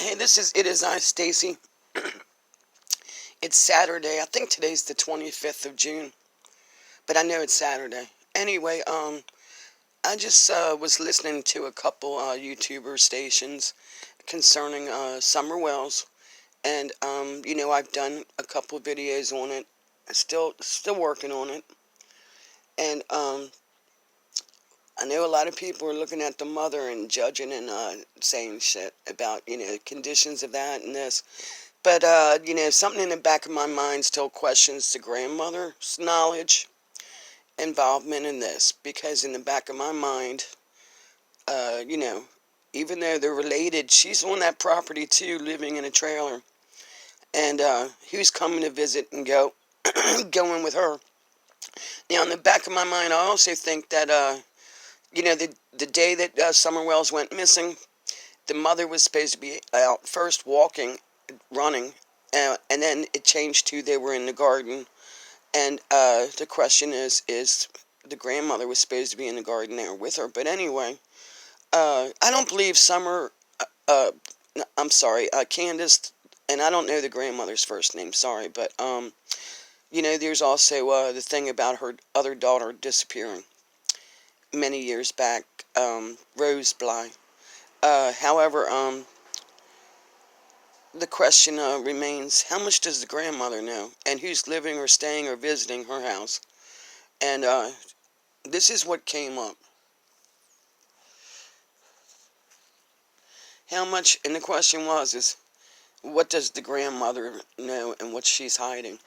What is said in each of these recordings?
Hey, it is I, Stacy. It's Saturday. I think today's the 25th of June, but I know it's Saturday. Anyway, I just was listening to a couple YouTuber stations concerning summer wells, and I've done a couple videos on it. Still working on it, and I know a lot of people are looking at the mother and judging and saying shit about conditions of that and this. But, something in the back of my mind still questions the grandmother's knowledge, involvement in this. Because in the back of my mind, uh, you know, even though they're related, she's on that property too, living in a trailer. And who's coming to visit and going with her? Now, in the back of my mind, I also think that, the day that Summer Wells went missing, the mother was supposed to be out first walking, running, and then it changed to they were in the garden. And the question is the grandmother was supposed to be in the garden there with her. But anyway, I don't believe Summer, uh, I'm sorry, Candace, and I don't know the grandmother's first name, sorry, but, there's also the thing about her other daughter disappearing many years back, Rose Bly. However, the question remains, how much does the grandmother know? And who's living or staying or visiting her house? And this is what came up. How much, and the question is, what does the grandmother know and what she's hiding?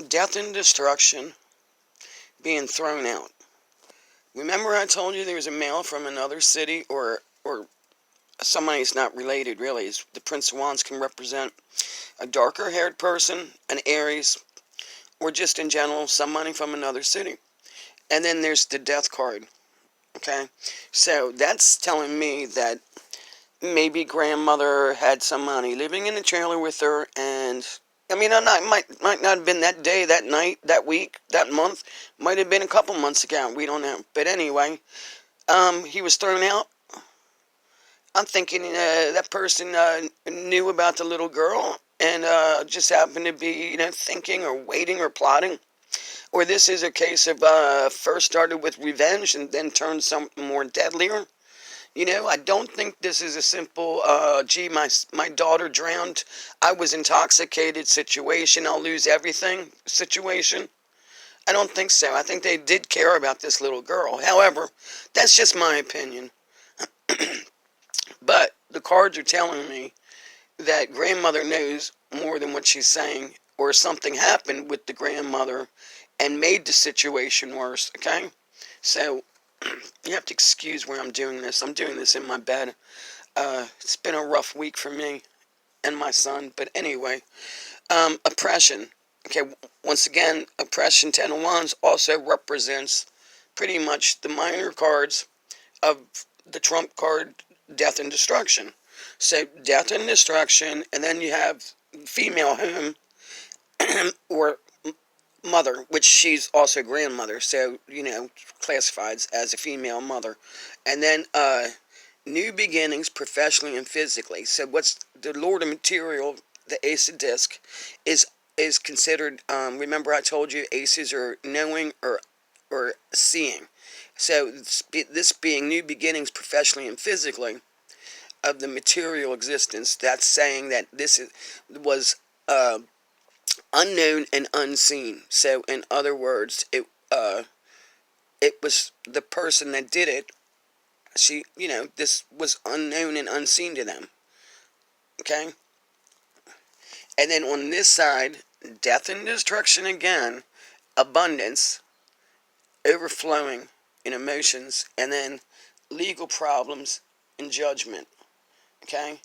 Death and destruction, being thrown out. Remember I told you there was a male from another city or somebody who's not related really. The Prince of Wands can represent a darker haired person, an Aries, or just in general somebody from another city. And then there's the death card. Okay? So that's telling me that maybe grandmother had somebody living in the trailer with her, and I mean, might not have been that day, that night, that week, that month. Might have been a couple months ago. We don't know. But anyway, he was thrown out. I'm thinking that person knew about the little girl and just happened to be, thinking or waiting or plotting. Or this is a case of first started with revenge and then turned something more deadlier. I don't think this is a simple, gee, my daughter drowned, I was intoxicated situation, I'll lose everything situation. I don't think so. I think they did care about this little girl. However, that's just my opinion. But the cards are telling me that grandmother knows more than what she's saying, or something happened with the grandmother and made the situation worse, okay? So, you have to excuse where I'm doing this. I'm doing this in my bed. It's been a rough week for me and my son. But anyway, oppression. Okay, once again, oppression, Ten of Wands, also represents pretty much the minor cards of the trump card, death and destruction. So, death and destruction, and then you have female home, or mother, which she's also grandmother, so, classified as a female mother. And then new beginnings professionally and physically. So what's the Lord of Material, the Ace of Disc, is considered, remember I told you aces are knowing or seeing. So this being new beginnings professionally and physically of the material existence, that's saying that was uh, unknown and unseen. So in other words, it was the person that did it. This was unknown and unseen to them. Okay? And then on this side, death and destruction again, abundance, overflowing in emotions, and then legal problems and judgment. Okay?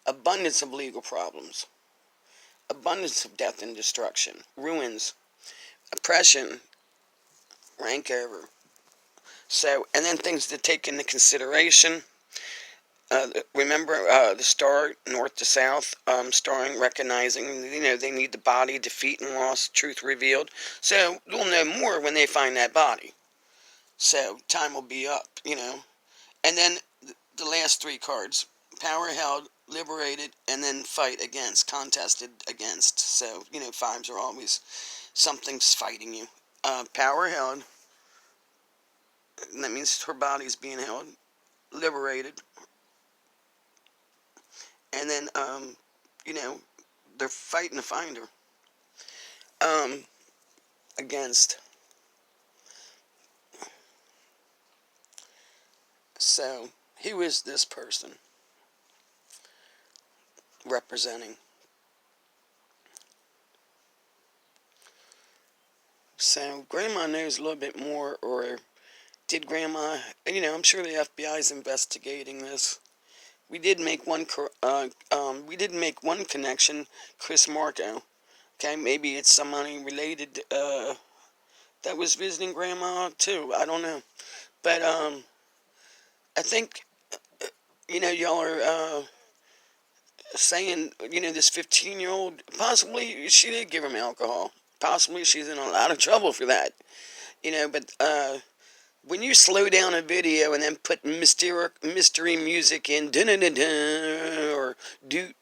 Abundance of legal problems, abundance of death and destruction, ruins, oppression, rank over. So, and then things to take into consideration. Remember the star, north to south, starring recognizing, they need the body, defeat and loss, truth revealed. So we'll know more when they find that body. So time will be up. And then the last three cards, power held, liberated, and then fight against, contested against. So, fives are always something's fighting you. Power held, and that means her body's being held, liberated, and then, you know, they're fighting to find her. Against. So, who is this person representing? So, Grandma knows a little bit more, or did Grandma, I'm sure the FBI is investigating this. We did make one connection, Chris Marco. Okay, maybe it's somebody related, that was visiting Grandma too. I don't know. But, I think, y'all are, saying, this 15-year-old, possibly she did give him alcohol. Possibly she's in a lot of trouble for that. But when you slow down a video and then put mystery music in, or do,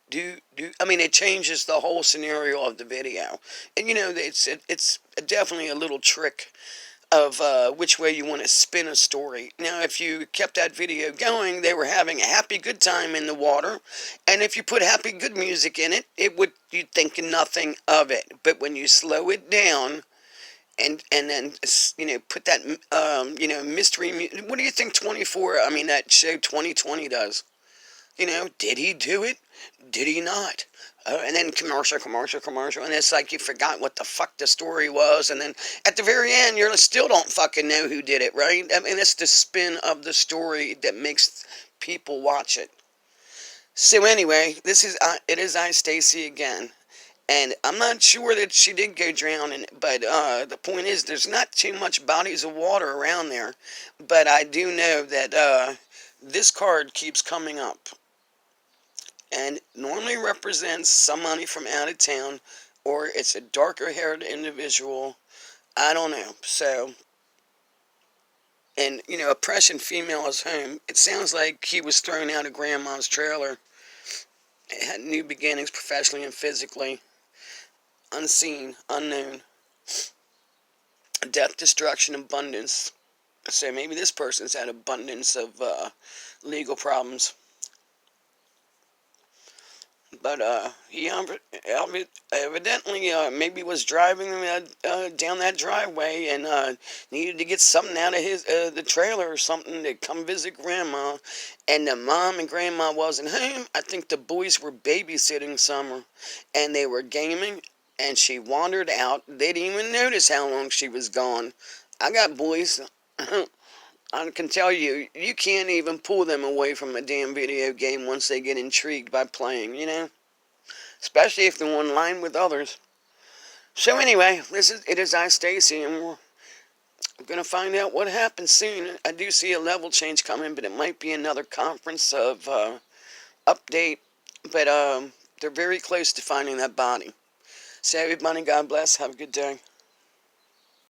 I mean, it changes the whole scenario of the video. And it's definitely a little trick of which way you want to spin a story. Now, if you kept that video going, they were having a happy good time in the water, and if you put happy good music in it, you'd think nothing of it. But when you slow it down and then put that mystery what do you think 24, I mean, that show 2020 does? Did he do it? Did he not? And then commercial, and it's like you forgot what the fuck the story was, and then at the very end, you still don't fucking know who did it, right? I mean, it's the spin of the story that makes people watch it. So anyway, it is I, Stacy, again. And I'm not sure that she did go drowning, but the point is, there's not too much bodies of water around there. But I do know that this card keeps coming up, and normally represents somebody from out of town, or it's a darker haired individual. I don't know. So, and a Prussian female is home. It sounds like he was thrown out of Grandma's trailer. It had new beginnings professionally and physically. Unseen, unknown. Death, destruction, abundance. So maybe this person's had abundance of legal problems. But he evidently maybe was driving down that driveway and needed to get something out of the trailer or something to come visit Grandma. And the mom and Grandma wasn't home. I think the boys were babysitting summer, and they were gaming. And she wandered out. They didn't even notice how long she was gone. I got boys. I can tell you, you can't even pull them away from a damn video game once they get intrigued by playing, Especially if they're online with others. So anyway, it is I, Stacy, and we're going to find out what happens soon. I do see a level change coming, but it might be another conference of update. But they're very close to finding that body. So everybody, God bless. Have a good day.